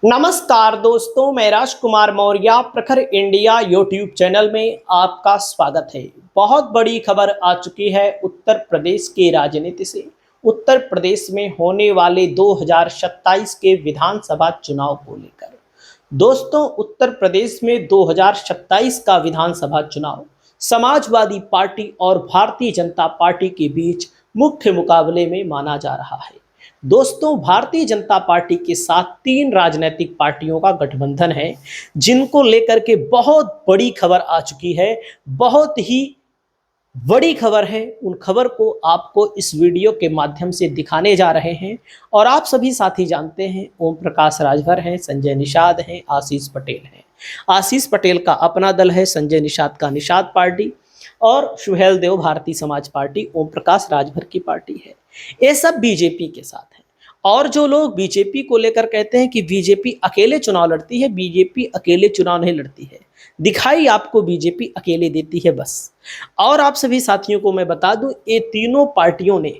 नमस्कार दोस्तों, मैं राजकुमार मौर्य प्रखर इंडिया यूट्यूब चैनल में आपका स्वागत है। बहुत बड़ी खबर आ चुकी है उत्तर प्रदेश की राजनीति से। उत्तर प्रदेश में होने वाले 2027 के विधानसभा चुनाव को लेकर दोस्तों, उत्तर प्रदेश में 2027 का विधानसभा चुनाव समाजवादी पार्टी और भारतीय जनता पार्टी के बीच मुख्य मुकाबले में माना जा रहा है। दोस्तों, भारतीय जनता पार्टी के साथ तीन राजनीतिक पार्टियों का गठबंधन है, जिनको लेकर के बहुत बड़ी खबर आ चुकी है। बहुत ही बड़ी खबर है। उन खबर को आपको इस वीडियो के माध्यम से दिखाने जा रहे हैं। और आप सभी साथी जानते हैं, ओम प्रकाश राजभर हैं, संजय निषाद हैं, आशीष पटेल हैं। आशीष पटेल का अपना दल है, संजय निषाद का निषाद पार्टी और सुहेल देव भारतीय समाज पार्टी, ओम प्रकाश राजभर की पार्टी है। ये सब बीजेपी के साथ है। और जो लोग बीजेपी को लेकर कहते हैं कि बीजेपी अकेले चुनाव लड़ती है, बीजेपी अकेले चुनाव नहीं लड़ती है। दिखाई आपको बीजेपी अकेले देती है बस। और आप सभी साथियों को मैं बता दूं, ये तीनों पार्टियों ने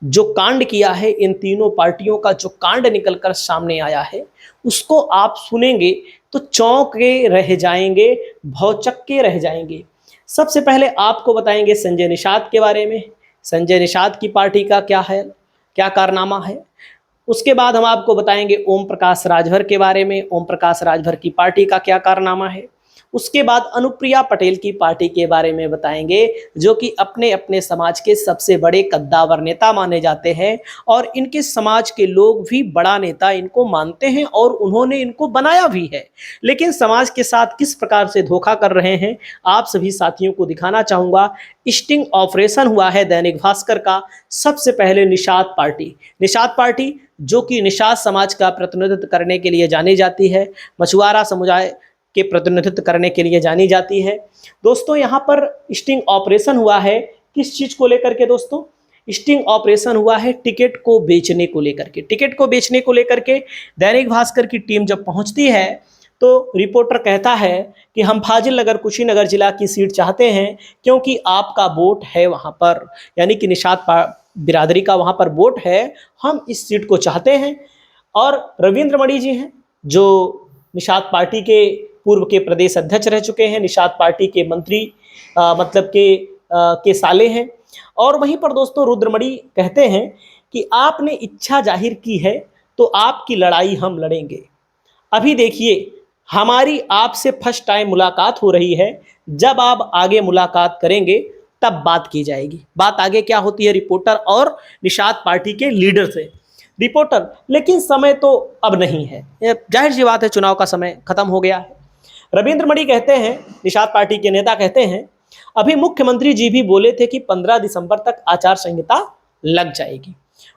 जो कांड किया है, इन तीनों पार्टियों का जो कांड निकलकर सामने आया है, उसको आप सुनेंगे तो चौंके रह जाएंगे, भौचक्के रह जाएंगे। सबसे पहले आपको बताएंगे संजय निषाद के बारे में। संजय निषाद की पार्टी का क्या है, क्या कारनामा है। उसके बाद हम आपको बताएंगे ओम प्रकाश राजभर के बारे में, ओम प्रकाश राजभर की पार्टी का क्या कारनामा है। उसके बाद अनुप्रिया पटेल की पार्टी के बारे में बताएंगे, जो कि अपने अपने समाज के सबसे बड़े कद्दावर नेता माने जाते हैं और इनके समाज के लोग भी बड़ा नेता इनको मानते हैं और उन्होंने इनको बनाया भी है। लेकिन समाज के साथ किस प्रकार से धोखा कर रहे हैं, आप सभी साथियों को दिखाना चाहूँगा। स्टिंग ऑपरेशन हुआ है दैनिक भास्कर का। सबसे पहले निषाद पार्टी जो कि निषाद समाज का प्रतिनिधित्व करने के लिए जानी जाती है, मछुआरा समुदाय के प्रतिनिधित्व करने के लिए जानी जाती है। दोस्तों, यहाँ पर स्टिंग ऑपरेशन हुआ है किस चीज़ को लेकर के। दोस्तों, स्टिंग ऑपरेशन हुआ है टिकट को बेचने को लेकर के। टिकट को बेचने को लेकर के दैनिक भास्कर की टीम जब पहुँचती है तो रिपोर्टर कहता है कि हम फाजिल नगर कुशीनगर जिला की सीट चाहते हैं, क्योंकि आपका वोट है वहाँ पर, यानी कि निषाद बिरादरी का वहाँ पर वोट है, हम इस सीट को चाहते हैं। और रविंद्र मणि जी हैं, जो निषाद पार्टी के पूर्व के प्रदेश अध्यक्ष रह चुके हैं, निषाद पार्टी के मंत्री मतलब के साले हैं। और वहीं पर दोस्तों रुद्रमणि कहते हैं कि आपने इच्छा जाहिर की है तो आपकी लड़ाई हम लड़ेंगे। अभी देखिए, हमारी आपसे फर्स्ट टाइम मुलाकात हो रही है, जब आप आगे मुलाकात करेंगे तब बात की जाएगी। बात आगे क्या होती है, रिपोर्टर और निषाद पार्टी के लीडर से। रिपोर्टर, लेकिन समय तो अब नहीं है, जाहिर सी बात है, चुनाव का समय खत्म हो गया है। रविंद्र मणि कहते हैं, निषाद पार्टी के नेता कहते हैं, अभी मुख्यमंत्री जी भी बोले थे कि 15 दिसंबर तक आचार संहिता लग जाएगी।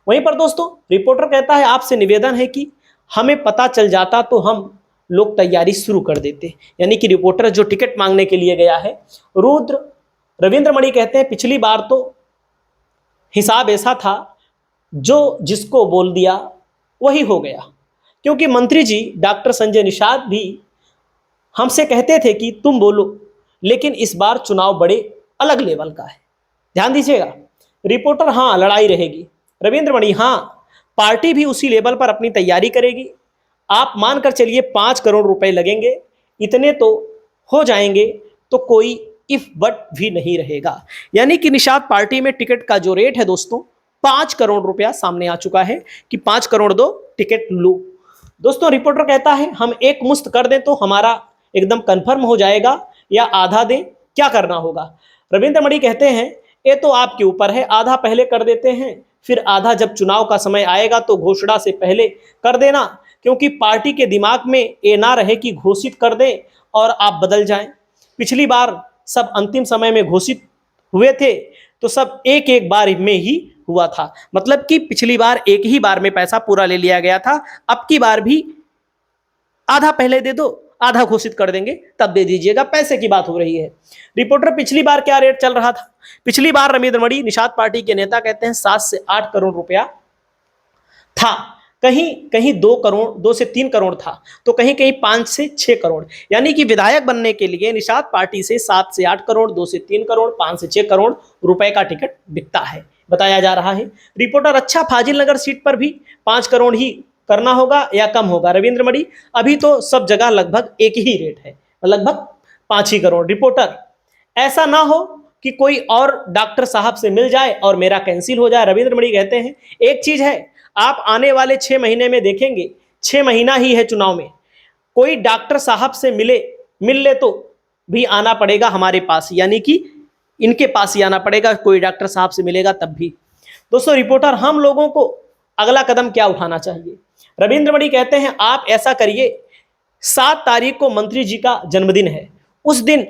वहीं पर दोस्तों रिपोर्टर कहता है, आपसे निवेदन है कि हमें पता चल जाता तो हम लोग तैयारी शुरू कर देते। यानी कि रिपोर्टर जो टिकट मांगने के लिए गया है। रविंद्र मणि कहते हैं, पिछली बार तो हिसाब ऐसा था, जो जिसको बोल दिया वही हो गया, क्योंकि मंत्री जी डॉक्टर संजय निषाद भी हमसे कहते थे कि तुम बोलो, लेकिन इस बार चुनाव बड़े अलग लेवल का है, ध्यान दीजिएगा। रिपोर्टर, हाँ लड़ाई रहेगी। रविंद्र मणि, हाँ पार्टी भी उसी लेवल पर अपनी तैयारी करेगी। आप मानकर चलिए 5 करोड़ रुपए लगेंगे, इतने तो हो जाएंगे, तो कोई इफ बट भी नहीं रहेगा। यानी कि निषाद पार्टी में टिकट का जो रेट है दोस्तों, 5 करोड़ रुपया सामने आ चुका है कि 5 करोड़ दो, टिकट लो। दोस्तों रिपोर्टर कहता है, हम एक मुश्त कर दें तो हमारा एकदम कंफर्म हो जाएगा, या आधा दें, क्या करना होगा। रविंद्र मणि कहते हैं, ये तो आपके ऊपर है, आधा पहले कर देते हैं, फिर आधा जब चुनाव का समय आएगा तो घोषणा से पहले कर देना, क्योंकि पार्टी के दिमाग में ये ना रहे कि घोषित कर दें और आप बदल जाएं। पिछली बार सब अंतिम समय में घोषित हुए थे, तो सब एक एक बार में ही हुआ था। मतलब कि पिछली बार एक ही बार में पैसा पूरा ले लिया गया था, अब की बार भी आधा पहले दे दो, आधा घोषित कर देंगे तब दे दीजिएगा, पैसे की बात हो रही है। रिपोर्टर, पिछली बार क्या रेट चल रहा था। पिछली बार रविंद्र मणि निषाद पार्टी के नेता कहते हैं 7 से 8 करोड़ रुपया था, कहीं कहीं 2 करोड़, 2 से 3 करोड़ था, तो कहीं कहीं 5 से 6 करोड़। यानी कि विधायक बनने के लिए निषाद पार्टी से 7 से 8 करोड़, 2 से 3 करोड़, 5 से 6 करोड़ रुपए का टिकट बिकता है, बताया जा रहा है। रिपोर्टर, अच्छा फाजिल नगर सीट पर भी 5 करोड़ ही करना होगा या कम होगा? रविंद्र मणि, अभी तो सब जगह लगभग एक ही रेट है, लगभग 5 ही करोड़। रिपोर्टर, ऐसा ना हो कि कोई और डॉक्टर साहब से मिल जाए और मेरा कैंसिल हो जाए। रविंद्र मणि कहते हैं एक चीज है, आप आने वाले 6 महीने में देखेंगे, 6 महीना ही है चुनाव में, कोई डॉक्टर साहब से मिल ले तो भी आना पड़ेगा हमारे पास, यानी कि इनके पास ही आना पड़ेगा, कोई डॉक्टर साहब से मिलेगा तब भी। दोस्तों रिपोर्टर, हम लोगों को अगला कदम क्या उठाना चाहिए? रविंद्र मणि कहते हैं आप ऐसा करिए, 7 तारीख को मंत्री जी का जन्मदिन है, उस दिन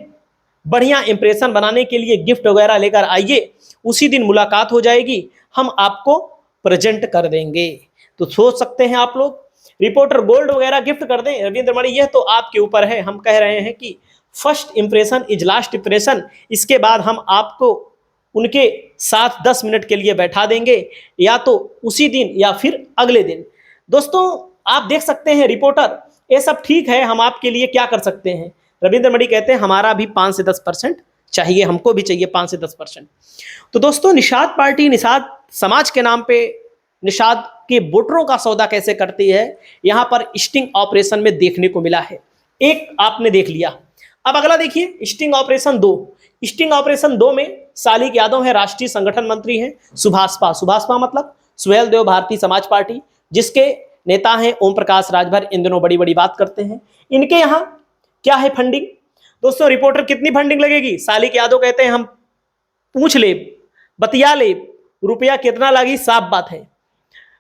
बढ़िया इंप्रेशन बनाने के लिए गिफ्ट वगैरह लेकर आइए, उसी दिन मुलाकात हो जाएगी, हम आपको प्रेजेंट कर देंगे। तो सोच सकते हैं आप लोग, रिपोर्टर गोल्ड वगैरह गिफ्ट कर दें। रविंद्र मणि, यह तो आपके ऊपर है, हम कह रहे हैं कि first impression is last impression. इसके बाद हम आपको उनके साथ 10 मिनट के लिए बैठा देंगे, या तो उसी दिन या फिर अगले दिन। दोस्तों आप देख सकते हैं रिपोर्टर, ये सब ठीक है, हम आपके लिए क्या कर सकते हैं? रविंद्र मणि कहते हैं हमारा भी 5 से 10% चाहिए, हमको भी चाहिए 5 से 10%। तो दोस्तों निषाद पार्टी, निषाद समाज के नाम पे निषाद के वोटरों का सौदा कैसे करती है, यहां पर स्टिंग ऑपरेशन में देखने को मिला है। एक आपने देख लिया, अब अगला देखिए स्टिंग ऑपरेशन 2। स्टिंग ऑपरेशन 2 में सालिक यादव है, राष्ट्रीय संगठन मंत्री हैं। सुभाषपा मतलब सुहेल देव भारतीय समाज पार्टी, जिसके नेता हैं ओम प्रकाश राजभर, इन दिनों बड़ी बड़ी बात करते हैं। इनके यहाँ क्या है फंडिंग? दोस्तों रिपोर्टर, कितनी फंडिंग लगेगी? सालिक यादव कहते हैं हम पूछ ले, बतिया ले, रुपया कितना लगी, साफ बात है।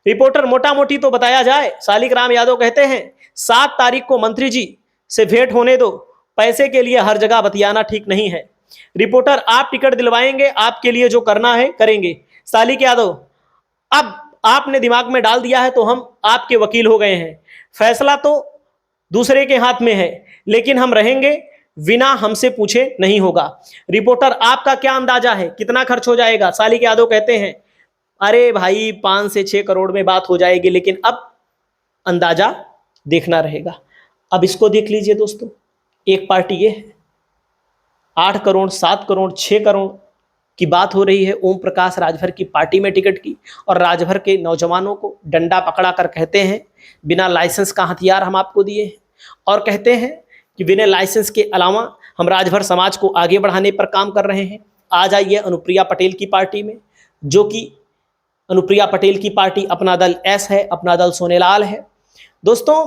रिपोर्टर, मोटा मोटी तो बताया जाए। सालिक राम यादव कहते हैं 7 तारीख को मंत्री जी से भेंट होने दो, पैसे के लिए हर जगह बतियाना ठीक नहीं है। रिपोर्टर, आप टिकट दिलवाएंगे, आपके लिए जो करना है करेंगे। सालिक यादव, अब आपने दिमाग में डाल दिया है तो हम आपके वकील हो गए हैं, फैसला तो दूसरे के हाथ में है, लेकिन हम रहेंगे, बिना हमसे पूछे नहीं होगा। रिपोर्टर, आपका क्या अंदाजा है, कितना खर्च हो जाएगा? सालिक यादव कहते हैं अरे भाई 5 से 6 करोड़ में बात हो जाएगी, लेकिन अब अंदाजा देखना रहेगा। अब इसको देख लीजिए दोस्तों, एक पार्टी ये है, 8 करोड़ 7 करोड़ 6 करोड़ की बात हो रही है ओम प्रकाश राजभर की पार्टी में टिकट की, और राजभर के नौजवानों को डंडा पकड़ा कर कहते हैं बिना लाइसेंस का हथियार हम आपको दिए हैं, और कहते हैं कि बिना लाइसेंस के अलावा हम राजभर समाज को आगे बढ़ाने पर काम कर रहे हैं। आ जाइए अनुप्रिया पटेल की पार्टी में, जो कि अनुप्रिया पटेल की पार्टी अपना दल एस है, अपना दल सोनेलाल है। दोस्तों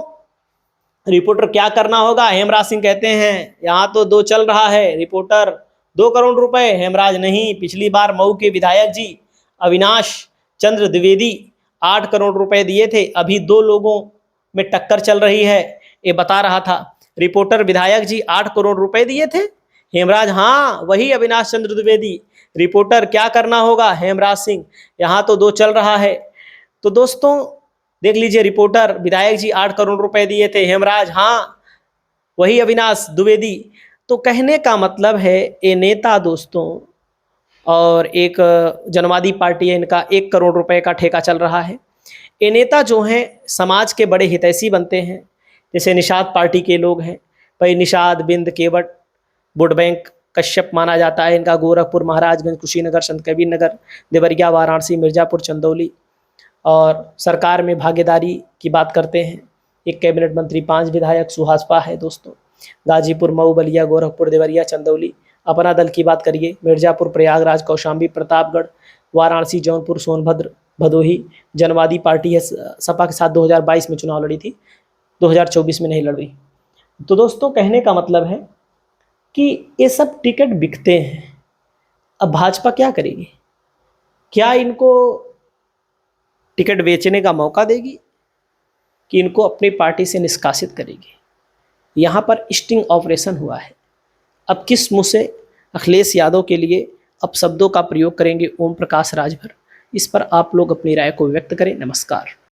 रिपोर्टर, क्या करना होगा? हेमराज सिंह कहते हैं यहाँ तो 2 चल रहा है। रिपोर्टर, 2 करोड़ रुपए? हेमराज, नहीं, पिछली बार मऊ के विधायक जी अविनाश चंद्र द्विवेदी 8 करोड़ रुपए दिए थे, अभी 2 लोगों में टक्कर चल रही है, ये बता रहा था। रिपोर्टर, विधायक जी 8 करोड़ रुपए दिए थे? हेमराज, हाँ वही अविनाश चंद्र द्विवेदी। रिपोर्टर, क्या करना होगा? हेमराज सिंह, यहाँ तो 2 चल रहा है। तो दोस्तों देख लीजिए रिपोर्टर, विधायक जी 8 करोड़ रुपए दिए थे, हेमराज हाँ वही अविनाश द्विवेदी। तो कहने का मतलब है ये नेता दोस्तों, और एक जनवादी पार्टी है, इनका 1 करोड़ रुपए का ठेका चल रहा है। ये नेता जो हैं समाज के बड़े हितैषी बनते हैं, जैसे निषाद पार्टी के लोग हैं भाई, निषाद, बिंद, केवट, वोट बैंक कश्यप माना जाता है इनका, गोरखपुर, महाराजगंज, कुशीनगर, संत कबीर नगर, देवरिया, वाराणसी, मिर्जापुर, चंदौली, और सरकार में भागीदारी की बात करते हैं। एक कैबिनेट मंत्री, 5 विधायक, सुहासपा है दोस्तों। गाजीपुर, मऊ, बलिया, गोरखपुर, देवरिया, चंदौली। अपना दल की बात करिए, मिर्जापुर, प्रयागराज, कौशाम्बी, प्रतापगढ़, वाराणसी, जौनपुर, सोनभद्र, भदोही। जनवादी पार्टी है, सपा के साथ 2022 में चुनाव लड़ी थी, 2024 में नहीं लड़ी। तो दोस्तों कहने का मतलब है कि ये सब टिकट बिकते हैं। अब भाजपा क्या करेगी? क्या इनको टिकट बेचने का मौका देगी कि इनको अपनी पार्टी से निष्कासित करेगी? यहाँ पर स्टिंग ऑपरेशन हुआ है। अब किस मुँह से अखिलेश यादव के लिए अब शब्दों का प्रयोग करेंगे ओम प्रकाश राजभर, इस पर आप लोग अपनी राय को व्यक्त करें। नमस्कार।